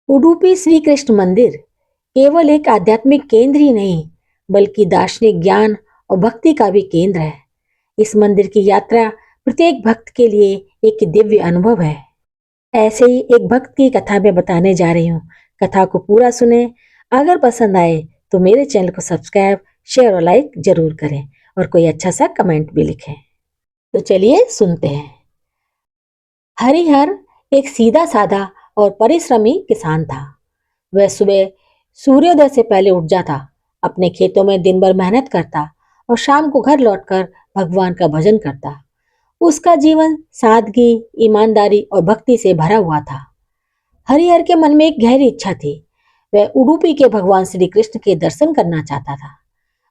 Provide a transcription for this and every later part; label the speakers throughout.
Speaker 1: उडुपी श्री कृष्ण मंदिर केवल एक आध्यात्मिक केंद्र ही नहीं, बल्कि दार्शनिक ज्ञान और भक्ति का भी केंद्र है। इस मंदिर की यात्रा प्रत्येक भक्त के लिए एक दिव्य अनुभव है। ऐसे ही एक भक्त की कथा मैं बताने जा रही हूँ। कथा को पूरा सुने। अगर पसंद आए तो मेरे चैनल को सब्सक्राइब, शेयर और लाइक जरूर करें और कोई अच्छा सा कमेंट भी लिखें। तो चलिए सुनते हैं। हरिहर एक सीधा साधा और परिश्रमी किसान था। वह सुबह सूर्योदय से पहले उठ जाता, अपने खेतों में दिन भर मेहनत करता और शाम को घर लौटकर भगवान का भजन करता। उसका जीवन सादगी, ईमानदारी और भक्ति से भरा हुआ था। हरिहर के मन में एक गहरी इच्छा थी। वह उडुपी के भगवान श्री कृष्ण के दर्शन करना चाहता था।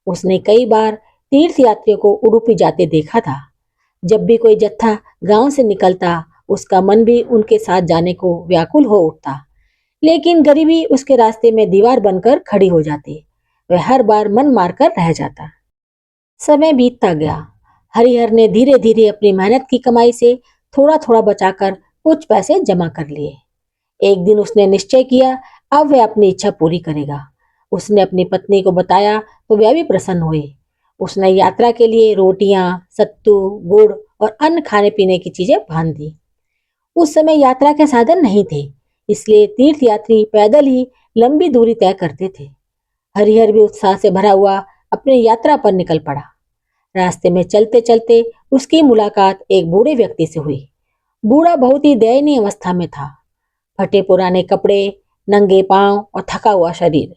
Speaker 1: उसने कई बार तीर्थ यात्रियों को उडुपी जाते देखा था। जब भी कोई जत्था गांव से निकलता, उसका मन भी उनके साथ जाने को व्याकुल हो उठता। लेकिन गरीबी उसके रास्ते में दीवार बनकर खड़ी हो जाती। वह हर बार मन मारकर रह जाता। समय बीतता गया। हरिहर ने धीरे धीरे अपनी मेहनत की कमाई से थोड़ा थोड़ा बचाकर कुछ पैसे जमा कर लिए। एक दिन उसने निश्चय किया, अब वह अपनी इच्छा पूरी करेगा। उसने अपनी पत्नी को बताया तो वह भी प्रसन्न हुई। उसने यात्रा के लिए रोटियां, सत्तू, गुड़ और अन्य खाने पीने की चीजें बांध दी। उस समय यात्रा के साधन नहीं थे, इसलिए तीर्थ यात्री पैदल ही लंबी दूरी तय करते थे। हरिहर भी उत्साह से भरा हुआ अपनी यात्रा पर निकल पड़ा। रास्ते में चलते चलते उसकी मुलाकात एक बूढ़े व्यक्ति से हुई। बूढ़ा बहुत ही दयनीय अवस्था में था। फटे पुराने कपड़े, नंगे पांव और थका हुआ शरीर।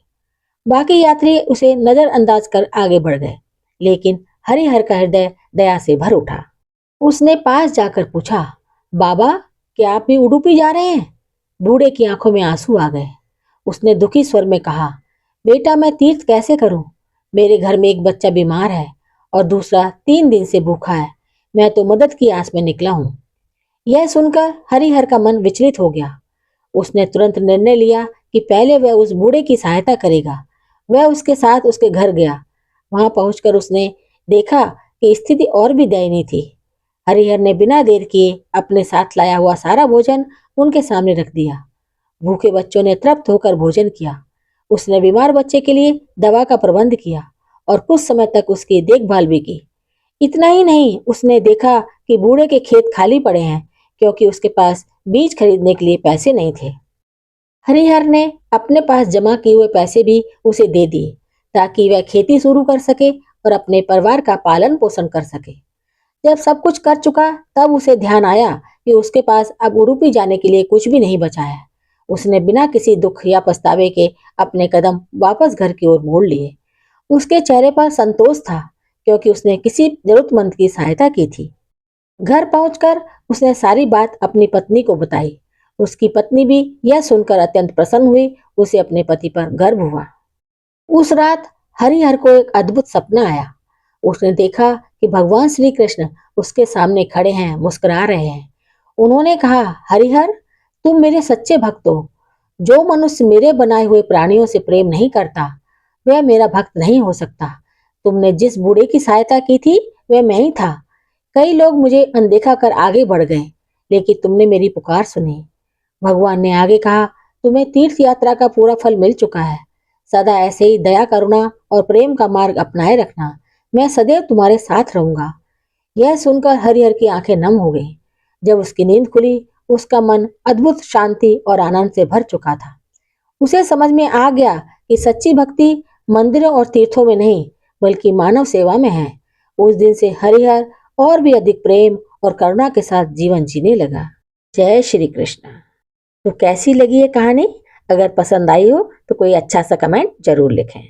Speaker 1: बाकी यात्री उसे नजरअंदाज कर आगे बढ़ गए, लेकिन हरिहर का हृदय दया से भर उठा। उसने पास जाकर पूछा, बाबा, क्या आप भी उडुपी जा रहे हैं? बूढ़े की आंखों में आंसू आ गए। उसने दुखी स्वर में कहा, बेटा, मैं तीर्थ कैसे करूं? मेरे घर में एक बच्चा बीमार है और दूसरा 3 दिन से भूखा है। मैं तो मदद की आस में निकला हूं। यह सुनकर हरिहर का मन विचलित हो गया। उसने तुरंत निर्णय लिया कि पहले वह उस बूढ़े की सहायता करेगा। वह उसके साथ उसके घर गया। वहां पहुंचकर उसने देखा कि स्थिति और भी दयनीय थी। हरिहर ने बिना देर किए अपने साथ लाया हुआ सारा भोजन उनके सामने रख दिया। भूखे बच्चों ने तृप्त होकर भोजन किया। उसने बीमार बच्चे के लिए दवा का प्रबंध किया और कुछ समय तक उसकी देखभाल भी की। इतना ही नहीं, उसने देखा कि बूढ़े के खेत खाली पड़े हैं, क्योंकि उसके पास बीज खरीदने के लिए पैसे नहीं थे। हरिहर ने अपने पास जमा किए हुए पैसे भी उसे दे दिए, ताकि वह खेती शुरू कर सके और अपने परिवार का पालन पोषण कर सके। जब सब कुछ कर चुका, तब उसे ध्यान आया कि उसके पास अब उडुपी जाने के लिए कुछ भी नहीं बचा है। उसने बिना किसी दुख या पछतावे के अपने कदम वापस घर की ओर मोड़ लिए। उसके चेहरे पर संतोष था, क्योंकि उसने किसी जरूरतमंद की सहायता की थी। घर पहुंचकर उसने सारी बात अपनी पत्नी को बताई। उसकी पत्नी भी यह सुनकर अत्यंत प्रसन्न हुई। उसे अपने पति पर गर्व हुआ। उस रात हरिहर को एक अद्भुत सपना आया। उसने देखा कि भगवान श्री कृष्ण उसके सामने खड़े हैं, मुस्कुरा रहे हैं। उन्होंने कहा, हरिहर, तुम मेरे सच्चे भक्त हो। जो मनुष्य मेरे बनाए हुए प्राणियों से प्रेम नहीं करता, वह मेरा भक्त नहीं हो सकता। तुमने जिस बूढ़े की सहायता की थी, वह मैं ही था। कई लोग मुझे अनदेखा कर आगे बढ़ गए, लेकिन तुमने मेरी पुकार सुनी। भगवान ने आगे कहा, तुम्हें तीर्थ यात्रा का पूरा फल मिल चुका है। सदा ऐसे ही दया, करुणा और प्रेम का मार्ग अपनाए रखना। मैं सदैव तुम्हारे साथ रहूंगा। यह सुनकर हरिहर की आंखें नम हो गईं। जब उसकी नींद खुली, उसका मन अद्भुत शांति और आनंद से भर चुका था। उसे समझ में आ गया कि सच्ची भक्ति मंदिरों और तीर्थों में नहीं, बल्कि मानव सेवा में है। उस दिन से हरिहर और भी अधिक प्रेम और करुणा के साथ जीवन जीने लगा। जय श्री कृष्ण। तो कैसी लगी ये कहानी? अगर पसंद आई हो तो कोई अच्छा सा कमेंट जरूर लिखें।